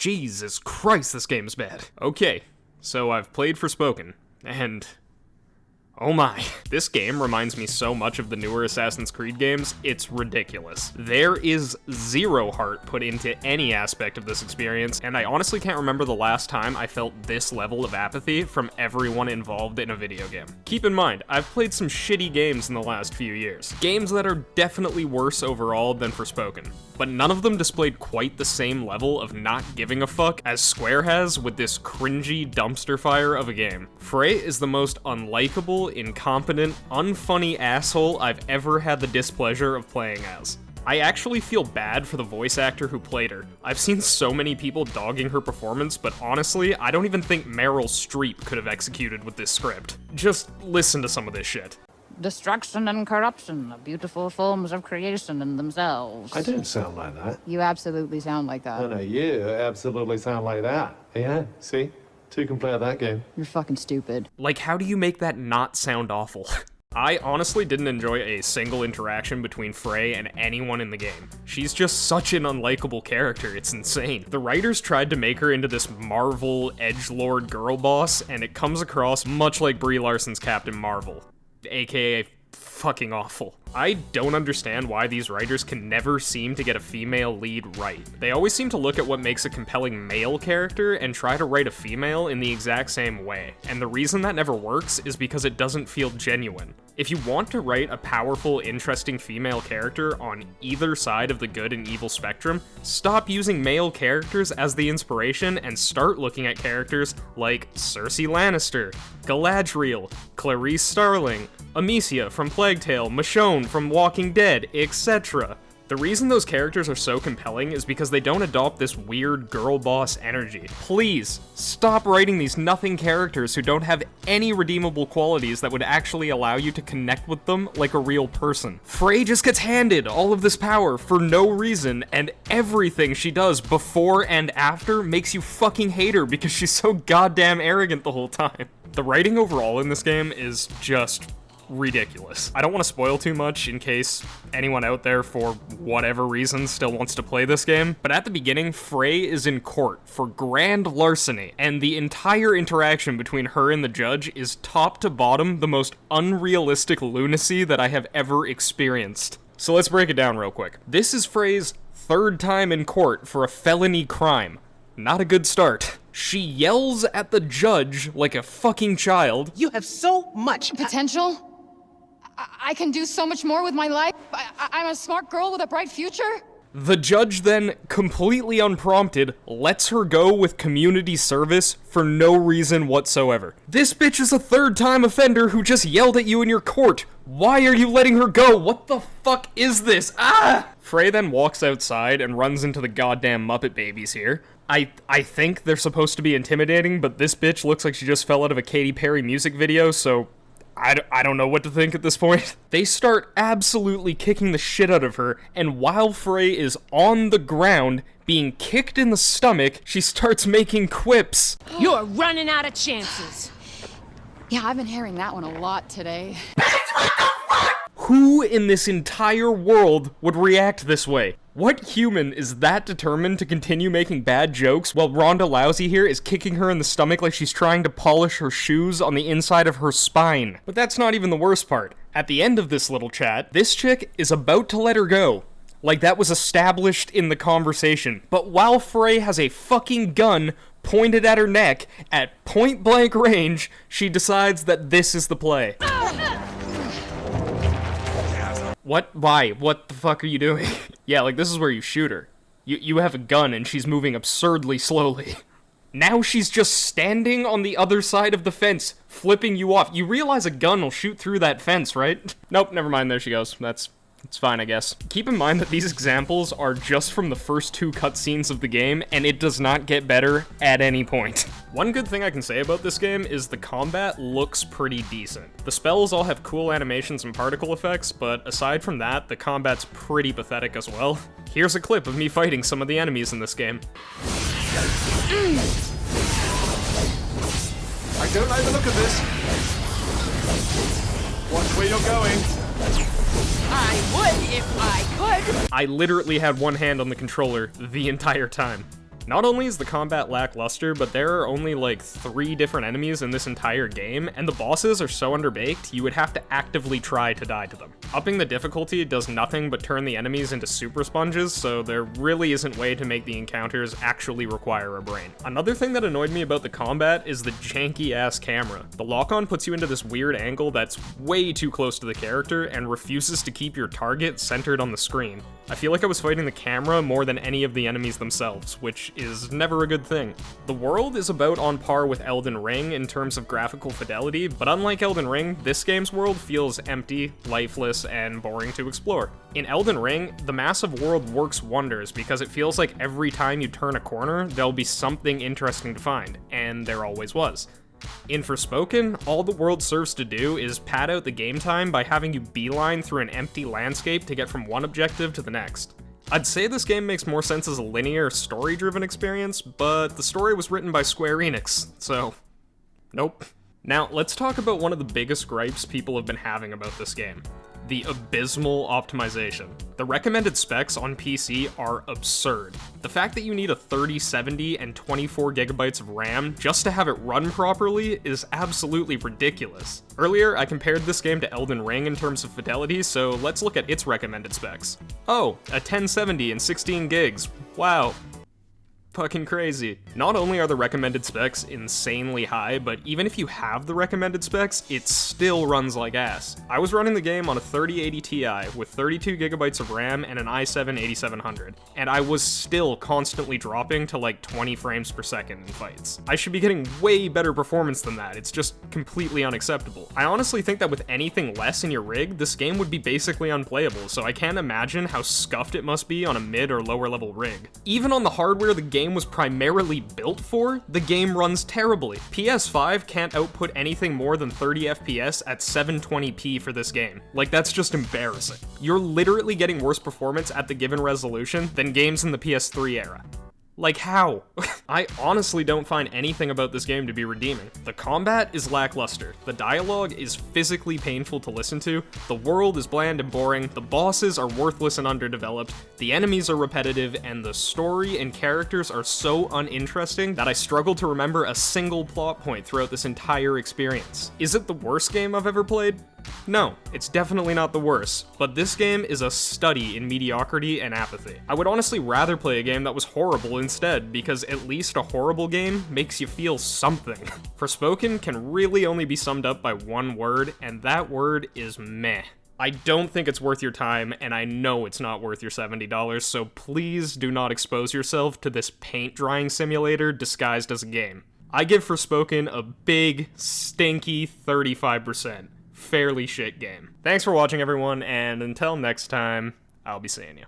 Jesus Christ, this game is bad. Okay, so I've played Forspoken, and oh my. This game reminds me so much of the newer Assassin's Creed games, it's ridiculous. There is zero heart put into any aspect of this experience, and I honestly can't remember the last time I felt this level of apathy from everyone involved in a video game. Keep in mind, I've played some shitty games in the last few years. Games that are definitely worse overall than Forspoken, but none of them displayed quite the same level of not giving a fuck as Square has with this cringy dumpster fire of a game. Frey is the most unlikable, incompetent, unfunny asshole I've ever had the displeasure of playing as. I actually feel bad for the voice actor who played her. I've seen so many people dogging her performance, but honestly, I don't even think Meryl Streep could have executed with this script. Just listen to some of this shit. Destruction and corruption are beautiful forms of creation in themselves. I don't sound like that. You absolutely sound like that. No, you absolutely sound like that. Yeah, see? Two can play at that game. You're fucking stupid. Like, how do you make that not sound awful? I honestly didn't enjoy a single interaction between Frey and anyone in the game. She's just such an unlikable character, it's insane. The writers tried to make her into this Marvel edgelord girl boss, and it comes across much like Brie Larson's Captain Marvel, aka fucking awful. I don't understand why these writers can never seem to get a female lead right. They always seem to look at what makes a compelling male character and try to write a female in the exact same way. And the reason that never works is because it doesn't feel genuine. If you want to write a powerful, interesting female character on either side of the good and evil spectrum, stop using male characters as the inspiration and start looking at characters like Cersei Lannister, Galadriel, Clarice Starling, Amicia from Plague Tale, Michonne from Walking Dead, etc. The reason those characters are so compelling is because they don't adopt this weird girl boss energy. Please, stop writing these nothing characters who don't have any redeemable qualities that would actually allow you to connect with them like a real person. Frey just gets handed all of this power for no reason, and everything she does before and after makes you fucking hate her because she's so goddamn arrogant the whole time. The writing overall in this game is just ridiculous. I don't want to spoil too much in case anyone out there for whatever reason still wants to play this game, but at the beginning, Frey is in court for grand larceny, and the entire interaction between her and the judge is top to bottom the most unrealistic lunacy that I have ever experienced. So let's break it down real quick. This is Frey's third time in court for a felony crime. Not a good start. She yells at the judge like a fucking child. You have so much Potential? I can do so much more with my life. I'm a smart girl with a bright future. The judge then, completely unprompted, lets her go with community service for no reason whatsoever. This bitch is a third-time offender who just yelled at you in your court. Why are you letting her go? What the fuck is this? Ah! Frey then walks outside and runs into the goddamn Muppet Babies here. I think they're supposed to be intimidating, but this bitch looks like she just fell out of a Katy Perry music video, so I don't know what to think at this point. They start absolutely kicking the shit out of her, and while Frey is on the ground, being kicked in the stomach, she starts making quips. You're running out of chances. Yeah, I've been hearing that one a lot today. Who in this entire world would react this way? What human is that determined to continue making bad jokes while Ronda Rousey here is kicking her in the stomach like she's trying to polish her shoes on the inside of her spine? But that's not even the worst part. At the end of this little chat, this chick is about to let her go. Like that was established in the conversation. But while Frey has a fucking gun pointed at her neck at point blank range, she decides that this is the play. What? Why? What the fuck are you doing? Yeah, like this is where you shoot her. You have a gun and she's moving absurdly slowly. Now she's just standing on the other side of the fence, flipping you off. You realize a gun will shoot through that fence, right? Nope, never mind, there she goes. It's fine, I guess. Keep in mind that these examples are just from the first two cutscenes of the game, and it does not get better at any point. One good thing I can say about this game is the combat looks pretty decent. The spells all have cool animations and particle effects, but aside from that, the combat's pretty pathetic as well. Here's a clip of me fighting some of the enemies in this game. I don't like the look of this. Watch where you're going. I would if I could. I literally had one hand on the controller the entire time. Not only is the combat lackluster, but there are only like 3 different enemies in this entire game, and the bosses are so underbaked, you would have to actively try to die to them. Upping the difficulty does nothing but turn the enemies into super sponges, so there really isn't a way to make the encounters actually require a brain. Another thing that annoyed me about the combat is the janky-ass camera. The lock-on puts you into this weird angle that's way too close to the character and refuses to keep your target centered on the screen. I feel like I was fighting the camera more than any of the enemies themselves, which is never a good thing. The world is about on par with Elden Ring in terms of graphical fidelity, but unlike Elden Ring, this game's world feels empty, lifeless, and boring to explore. In Elden Ring, the massive world works wonders because it feels like every time you turn a corner, there'll be something interesting to find, and there always was. In Forspoken, all the world serves to do is pad out the game time by having you beeline through an empty landscape to get from one objective to the next. I'd say this game makes more sense as a linear, story-driven experience, but the story was written by Square Enix, so nope. Now, let's talk about one of the biggest gripes people have been having about this game. The abysmal optimization. The recommended specs on PC are absurd. The fact that you need a 3070 and 24 gigabytes of RAM just to have it run properly is absolutely ridiculous. Earlier, I compared this game to Elden Ring in terms of fidelity, so let's look at its recommended specs. Oh, a 1070 and 16 gigs. Wow. Fucking crazy. Not only are the recommended specs insanely high, but even if you have the recommended specs, it still runs like ass. I was running the game on a 3080 Ti with 32 gigabytes of RAM and an i7-8700, and I was still constantly dropping to like 20 frames per second in fights. I should be getting way better performance than that, it's just completely unacceptable. I honestly think that with anything less in your rig, this game would be basically unplayable, so I can't imagine how scuffed it must be on a mid or lower level rig. Even on the hardware the game was primarily built for, the game runs terribly. PS5 can't output anything more than 30 FPS at 720p for this game. Like, that's just embarrassing. You're literally getting worse performance at the given resolution than games in the PS3 era. Like, how? I honestly don't find anything about this game to be redeeming. The combat is lackluster, the dialogue is physically painful to listen to, the world is bland and boring, the bosses are worthless and underdeveloped, the enemies are repetitive, and the story and characters are so uninteresting that I struggle to remember a single plot point throughout this entire experience. Is it the worst game I've ever played? No, it's definitely not the worst, but this game is a study in mediocrity and apathy. I would honestly rather play a game that was horrible instead, because at least a horrible game makes you feel something. Forspoken can really only be summed up by one word, and that word is meh. I don't think it's worth your time, and I know it's not worth your $70, so please do not expose yourself to this paint drying simulator disguised as a game. I give Forspoken a big, stinky 35%. Fairly shit game. Thanks for watching, everyone, and until next time, I'll be seeing you.